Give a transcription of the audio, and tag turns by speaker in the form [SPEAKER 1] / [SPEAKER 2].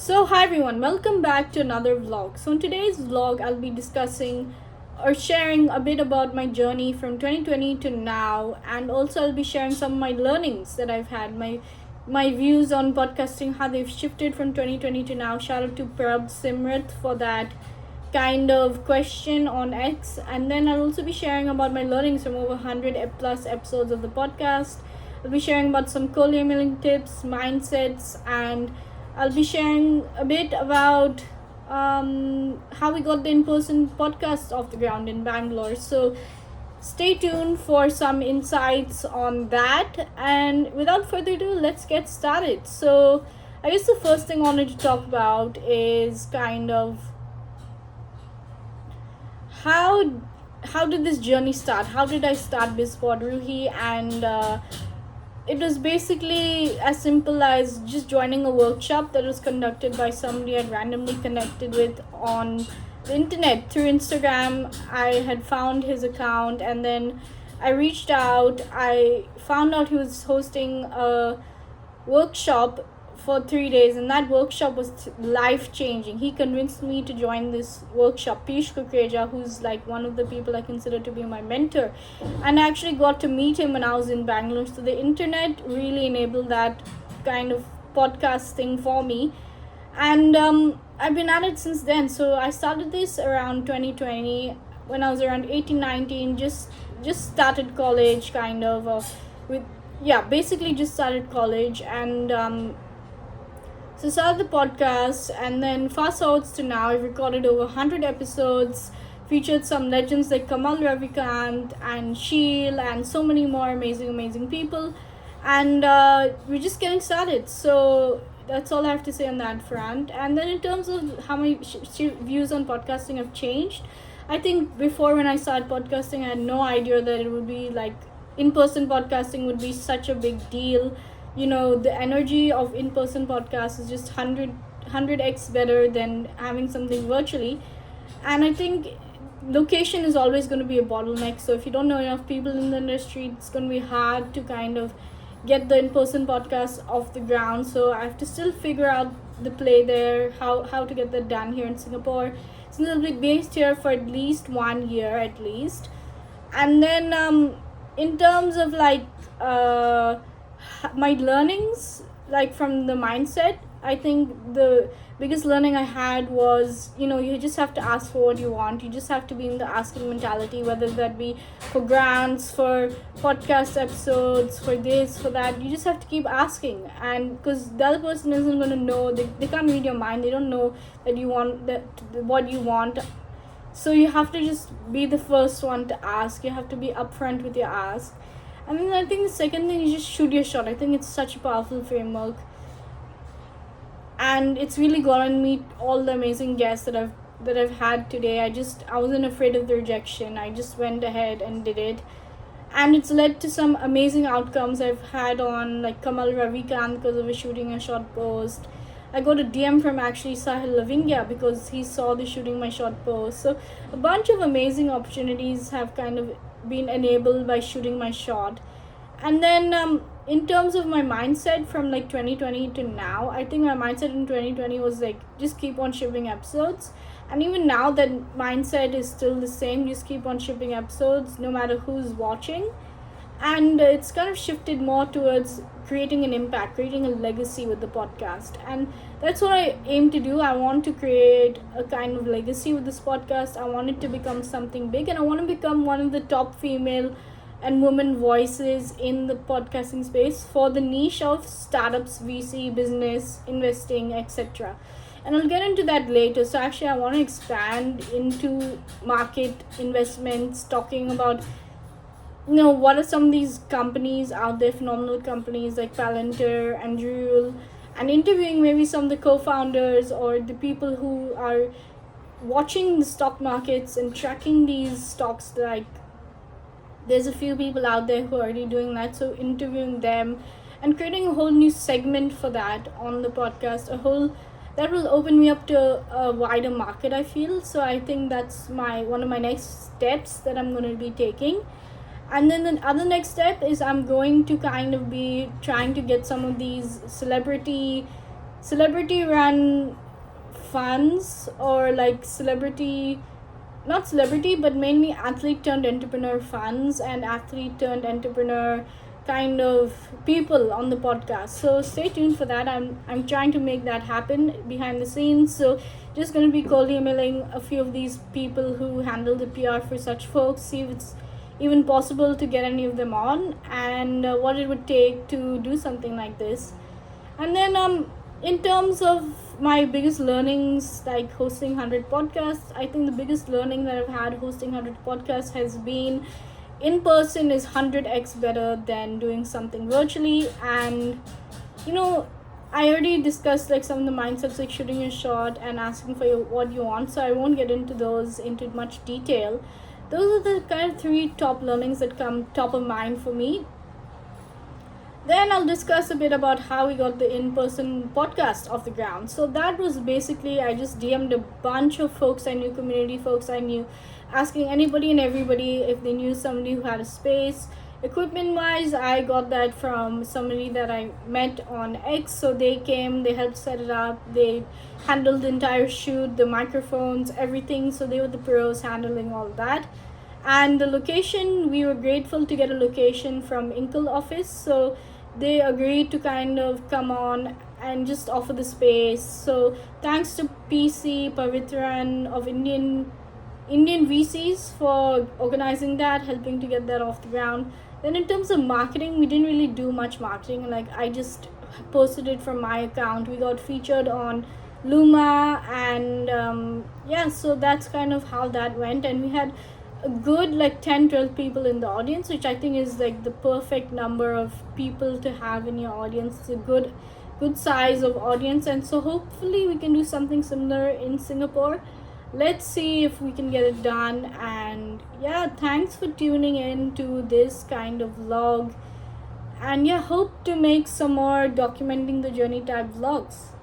[SPEAKER 1] Hi everyone, welcome back to another vlog. So in today's vlog, I'll be discussing or sharing a bit about my journey from 2020 to now, and also I'll be sharing some of my learnings that I've had, my views on podcasting, how they've shifted from 2020 to now. Shout out to Prab Simrit for that kind of question on X, and then I'll also be sharing about my learnings from over 100 plus episodes of the podcast. I'll be sharing about some cold emailing tips, mindsets, and I'll be sharing a bit about how we got the in-person podcast off the ground in Bangalore. So stay tuned for some insights on that. And without further ado, let's get started. So I guess the first thing I wanted to talk about is kind of how did this journey start? How did I start BizPodRoohi? And it was basically as simple as just joining a workshop that was conducted by somebody I'd randomly connected with on the internet through Instagram. I had found his account, and then I reached out. I found out he was hosting a workshop for 3 days, and that workshop was life changing. He convinced me to join this workshop. Pish Kukreja, who's like one of the people I consider to be my mentor, and I actually got to meet him when I was in Bangalore. So the internet really enabled that kind of podcast thing for me, and I've been at it since then. So I started this around 2020 when I was around 18, 19, just started college kind of with basically just started college, and so started the podcast, and then fast forwards to now. I've recorded over 100 episodes, featured some legends like Kamal Ravikant and Sheel and so many more amazing people. And we're just getting started. So that's all I have to say on that front. And then in terms of how my views on podcasting have changed, I think before when I started podcasting, I had no idea that it would be like in-person podcasting would be such a big deal. The energy of in-person podcasts is just 100x better than having something virtually. And I think location is always going to be a bottleneck. So if you don't know enough people in the industry, it's going to be hard to kind of get the in-person podcast off the ground. So I have to still figure out the play there, how to get that done here in Singapore, since I'll be based here for at least 1 year at least. And then in terms of my learnings, like from the mindset, I think the biggest learning I had was, you just have to ask for what you want. You just have to be in the asking mentality, whether that be for grants, for podcast episodes, for this, for that. You just have to keep asking, and because the other person isn't going to know, they can't read your mind. They don't know that you want that what you want. So you have to just be the first one to ask. You have to be upfront with your ask. And then I think the second thing is just shoot your shot. I think it's such a powerful framework, and it's really gotten me all the amazing guests that I've had today. I wasn't afraid of the rejection. I just went ahead and did it, and it's led to some amazing outcomes. I've had on like Kamal Ravikant because of shooting a short post. I got a DM from actually Sahil Lavingya because he saw the shooting my short post. So a bunch of amazing opportunities have kind of been enabled by shooting my shot. And then in terms of my mindset from like 2020 to now, I think my mindset in 2020 was like just keep on shipping episodes, and even now that mindset is still the same. Just keep on shipping episodes no matter who's watching, and it's kind of shifted more towards creating an impact, creating a legacy with the podcast, and that's what I aim to do. I want to create a kind of legacy with this podcast. I want it to become something big, and I want to become one of the top female and women voices in the podcasting space for the niche of startups, VC, business, investing, etc. And I'll get into that later. So actually I want to expand into market investments, talking about what are some of these companies out there, phenomenal companies like Palantir and Jewel, and interviewing maybe some of the co-founders or the people who are watching the stock markets and tracking these stocks. Like there's a few people out there who are already doing that, so interviewing them and creating a whole new segment for that on the podcast, that will open me up to a wider market, I feel. So I think that's one of my next steps that I'm going to be taking. And then the other next step is I'm going to kind of be trying to get some of these celebrity celebrity run funds, or like celebrity, not celebrity, but mainly athlete turned entrepreneur funds and athlete turned entrepreneur kind of people on the podcast. So stay tuned for that. I'm trying to make that happen behind the scenes. So just gonna be cold emailing a few of these people who handle the PR for such folks, see if it's even possible to get any of them on, and what it would take to do something like this. And then in terms of my biggest learnings, like hosting 100 podcasts, I think the biggest learning that I've had hosting 100 podcasts has been in person is 100x better than doing something virtually. And you know, I already discussed like some of the mindsets, like shooting your shot and asking for what you want, so I won't get into those into much detail. Those are the kind of 3 top learnings that come top of mind for me. Then I'll discuss a bit about how we got the in-person podcast off the ground. So that was basically, I just DM'd a bunch of folks I knew, community folks I knew, asking anybody and everybody if they knew somebody who had a space. Equipment wise, I got that from somebody that I met on X. So they came, they helped set it up, they handled the entire shoot, the microphones, everything. So they were the pros handling all that. And the location, we were grateful to get a location from Inkle office. So they agreed to kind of come on and just offer the space. So thanks to PC Pavitran of Indian VCs for organizing that, helping to get that off the ground. Then in terms of marketing, we didn't really do much marketing. Like I just posted it from my account. We got featured on Luma, and so that's kind of how that went. And we had a good like 10-12 people in the audience, which I think is like the perfect number of people to have in your audience. It's a good size of audience, and so hopefully we can do something similar in Singapore. Let's see if we can get it done. And yeah, thanks for tuning in to this kind of vlog, and yeah, hope to make some more documenting the journey type vlogs.